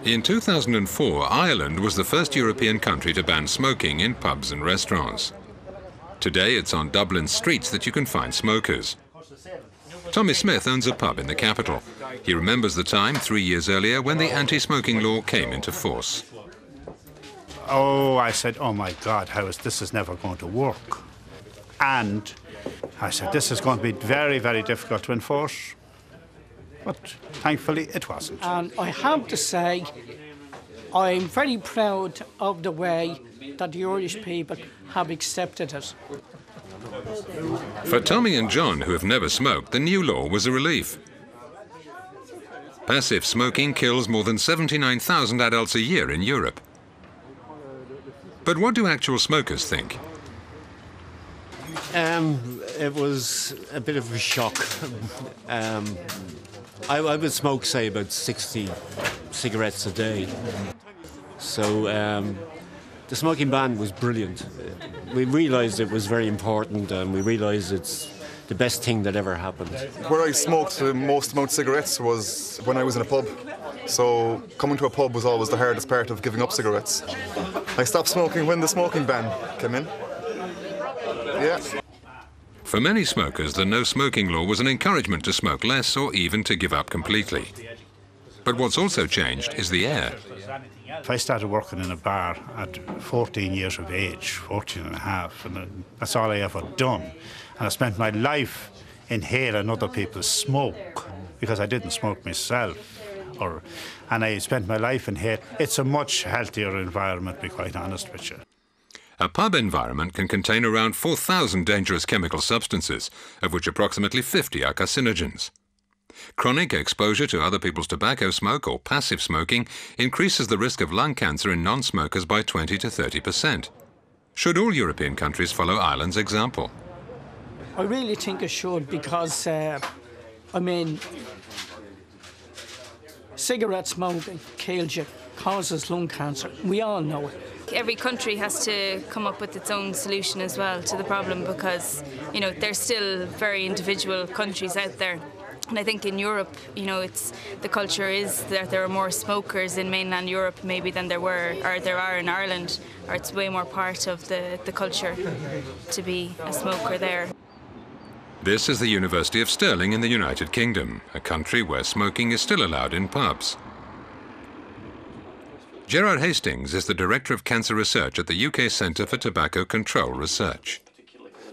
In 2004, Ireland was the first European country to ban smoking in pubs and restaurants. Today, it's on Dublin's streets that you can find smokers. Tommy Smith owns a pub in the capital. He remembers the time 3 years earlier when the anti-smoking law came into force. Oh, I said, oh my God, this is never going to work. And I said, this is going to be very, very difficult to enforce. But thankfully, it wasn't. And I have to say, I'm very proud of the way that the Irish people have accepted it. For Tommy and John, who have never smoked, the new law was a relief. Passive smoking kills more than 79,000 adults a year in Europe. But what do actual smokers think? It was a bit of a shock. I would smoke, say, about 60 cigarettes a day. So the smoking ban was brilliant. We realised it was very important, and we realised it's the best thing that ever happened. Where I smoked the most amount of cigarettes was when I was in a pub. So coming to a pub was always the hardest part of giving up cigarettes. I stopped smoking when the smoking ban came in. Yeah. For many smokers, the no smoking law was an encouragement to smoke less or even to give up completely. But what's also changed is the air. I started working in a bar at 14 years of age, 14 and a half, and that's all I ever done. And I spent my life inhaling other people's smoke because I didn't smoke myself. And I spent my life inhaling. It's a much healthier environment, to be quite honest with you. A pub environment can contain around 4,000 dangerous chemical substances, of which approximately 50 are carcinogens. Chronic exposure to other people's tobacco smoke or passive smoking increases the risk of lung cancer in non-smokers by 20 to 30%. Should all European countries follow Ireland's example? I really think it should because, cigarette smoking kills you, causes lung cancer. We all know it. Every country has to come up with its own solution as well to the problem because, there's still very individual countries out there. And I think in Europe, the culture is that there are more smokers in mainland Europe maybe than there are in Ireland, or it's way more part of the culture to be a smoker there. This is the University of Stirling in the United Kingdom, a country where smoking is still allowed in pubs. Gerard Hastings is the Director of Cancer Research at the UK Centre for Tobacco Control Research.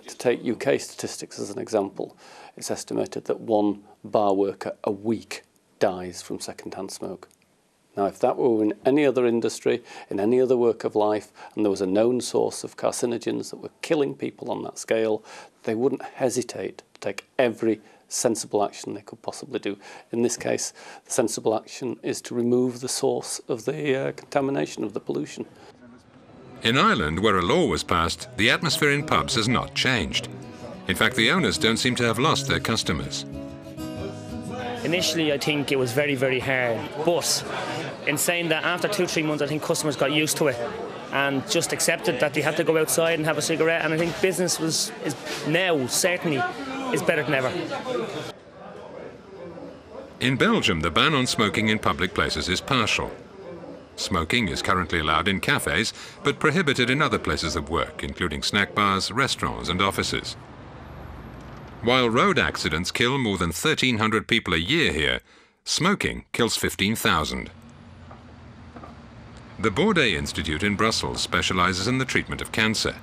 To take UK statistics as an example, it's estimated that 1 bar worker a week dies from second-hand smoke. Now, if that were in any other industry, in any other work of life, and there was a known source of carcinogens that were killing people on that scale, they wouldn't hesitate to take every sensible action they could possibly do. In this case, the sensible action is to remove the source of the contamination, of the pollution. In Ireland, where a law was passed, the atmosphere in pubs has not changed. In fact, the owners don't seem to have lost their customers. Initially, I think it was very, very hard, but in saying that, after 2-3 months, I think customers got used to it and just accepted that they had to go outside and have a cigarette, and I think business is now certainly is better than ever. In Belgium, the ban on smoking in public places is partial. Smoking is currently allowed in cafes, but prohibited in other places of work, including snack bars, restaurants and offices. While road accidents kill more than 1,300 people a year here, smoking kills 15,000. The Bordet Institute in Brussels specializes in the treatment of cancer.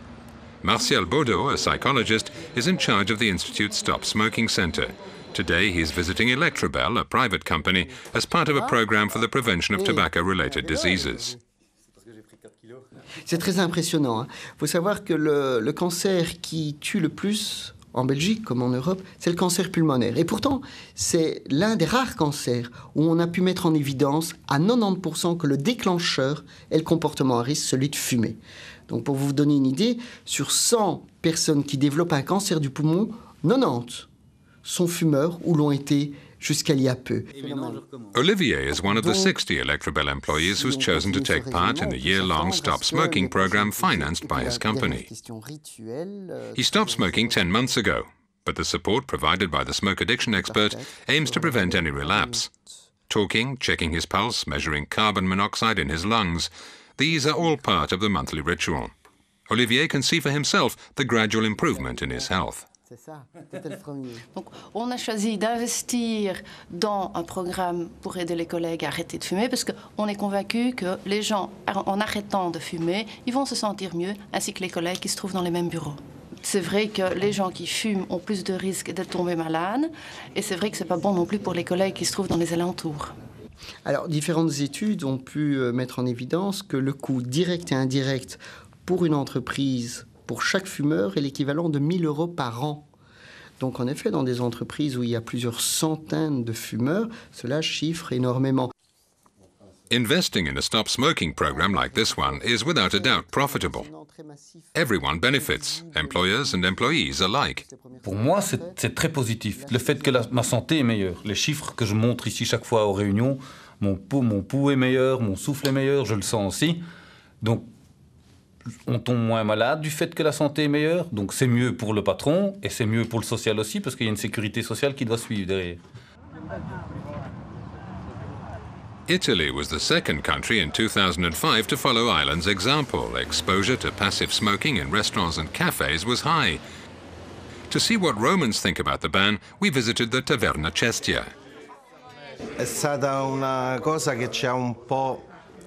Martial Baudot, a psychologist, is in charge of the Institute's Stop Smoking Center. Today he's visiting Electrobel, a private company, as part of a program for the prevention of tobacco-related diseases. C'est très impressionnant. Il faut savoir que le cancer qui tue le plus en Belgique comme en Europe, c'est le cancer pulmonaire. Et pourtant, c'est l'un des rares cancers où on a pu mettre en évidence à 90% que le déclencheur est le comportement à risque, celui de fumer. Donc pour vous donner une idée, sur 100 personnes qui développent un cancer du poumon, 90 sont fumeurs ou l'ont été jusqu'à il y a peu. Olivier is one of the 60 Electrobel employees who's chosen to take part in the year-long Stop Smoking program financed by his company. He stopped smoking 10 months ago, but the support provided by the smoke addiction expert aims to prevent any relapse. talking, checking his pulse, measuring carbon monoxide in his lungs. These are all part of the monthly ritual. Olivier can see for himself the gradual improvement in his health. Donc, on a choisi d'investir dans un programme pour aider les collègues à arrêter de fumer parce qu'on est convaincu que les gens, en arrêtant de fumer, ils vont se sentir mieux, ainsi que les collègues qui se trouvent dans les mêmes bureaux. C'est vrai que les gens qui fument ont plus de risques de tomber malades et c'est vrai que ce n'est pas bon non plus pour les collègues qui se trouvent dans les alentours. Alors, différentes études ont pu mettre en évidence que le coût direct et indirect pour une entreprise, pour chaque fumeur, est l'équivalent de 1 000 € par an. Donc, en effet, dans des entreprises où il y a plusieurs centaines de fumeurs, cela chiffre énormément. Investing in a stop smoking program like this one is without a doubt profitable. Everyone benefits, employers and employees alike. Pour moi, c'est très positif. Le fait que ma santé est meilleure. Les chiffres que je montre ici chaque fois aux réunions, mon pouls est meilleur, mon souffle est meilleur, je le sens aussi. Donc, on tombe moins malade du fait que la santé est meilleure. Donc, c'est mieux pour le patron et c'est mieux pour le social aussi parce qu'il y a une sécurité sociale qui doit suivre derrière. Italy was the second country in 2005 to follow Ireland's example. Exposure to passive smoking in restaurants and cafes was high. To see what Romans think about the ban, we visited the Taverna Cestia. È stata una cosa che ci ha un po'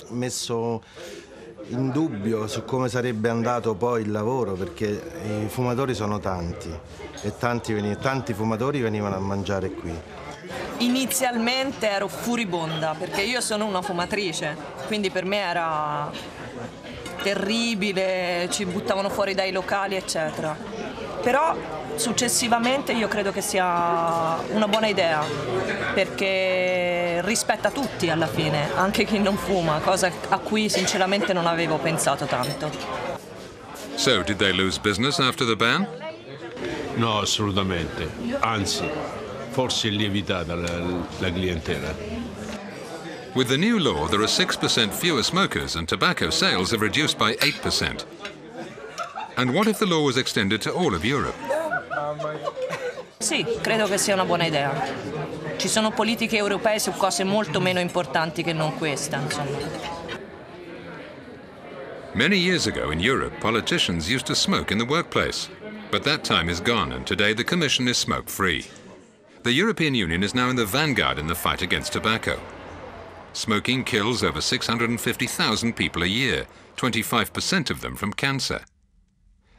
messo in dubbio su come sarebbe andato poi il lavoro, perché i fumatori sono tanti e tanti fumatori venivano a mangiare qui. Inizialmente ero furibonda perché io sono una fumatrice, quindi per me era terribile, ci buttavano fuori dai locali eccetera. Però successivamente io credo che sia una buona idea perché rispetta tutti alla fine, anche chi non fuma, cosa a cui sinceramente non avevo pensato tanto. So, did they lose business after the ban? No, assolutamente, anzi. Forse è lievitata la clientela. With the new law, there are 6% fewer smokers and tobacco sales have reduced by 8%. And what if the law was extended to all of Europe? Sì, credo che sia una buona idea. Ci sono politiche europee su cose molto meno importanti che non questa, insomma. Many years ago in Europe, politicians used to smoke in the workplace. But that time is gone and today the Commission is smoke-free. The European Union is now in the vanguard in the fight against tobacco. Smoking kills over 650,000 people a year, 25% of them from cancer.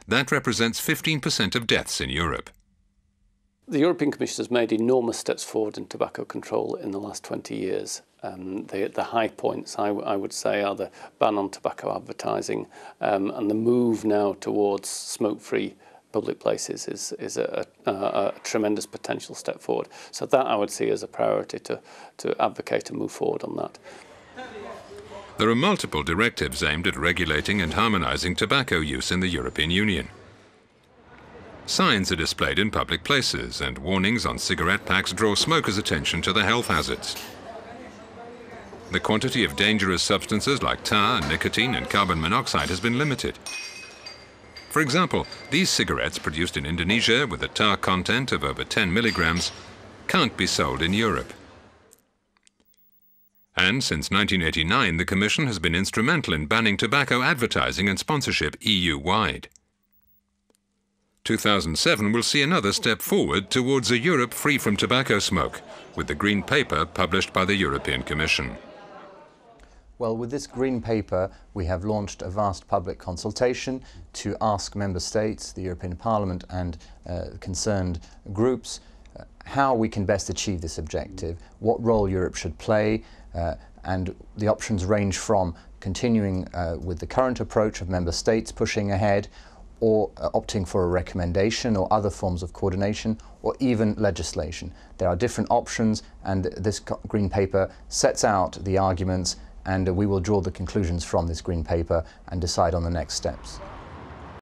That represents 15% of deaths in Europe. The European Commission has made enormous steps forward in tobacco control in the last 20 years. The high points, I would say, are the ban on tobacco advertising and the move now towards smoke-free public places is a tremendous potential step forward. So that I would see as a priority to advocate and move forward on that. There are multiple directives aimed at regulating and harmonizing tobacco use in the European Union. Signs are displayed in public places and warnings on cigarette packs draw smokers' attention to the health hazards. The quantity of dangerous substances like tar, nicotine and carbon monoxide has been limited. For example, these cigarettes produced in Indonesia with a tar content of over 10 milligrams can't be sold in Europe. And since 1989, the Commission has been instrumental in banning tobacco advertising and sponsorship EU-wide. 2007 will see another step forward towards a Europe free from tobacco smoke, with the Green Paper published by the European Commission. Well, with this Green Paper, we have launched a vast public consultation to ask Member States, the European Parliament and concerned groups how we can best achieve this objective, what role Europe should play, and the options range from continuing with the current approach of Member States pushing ahead, or opting for a recommendation or other forms of coordination, or even legislation. There are different options, and this Green Paper sets out the arguments, and we will draw the conclusions from this Green Paper and decide on the next steps.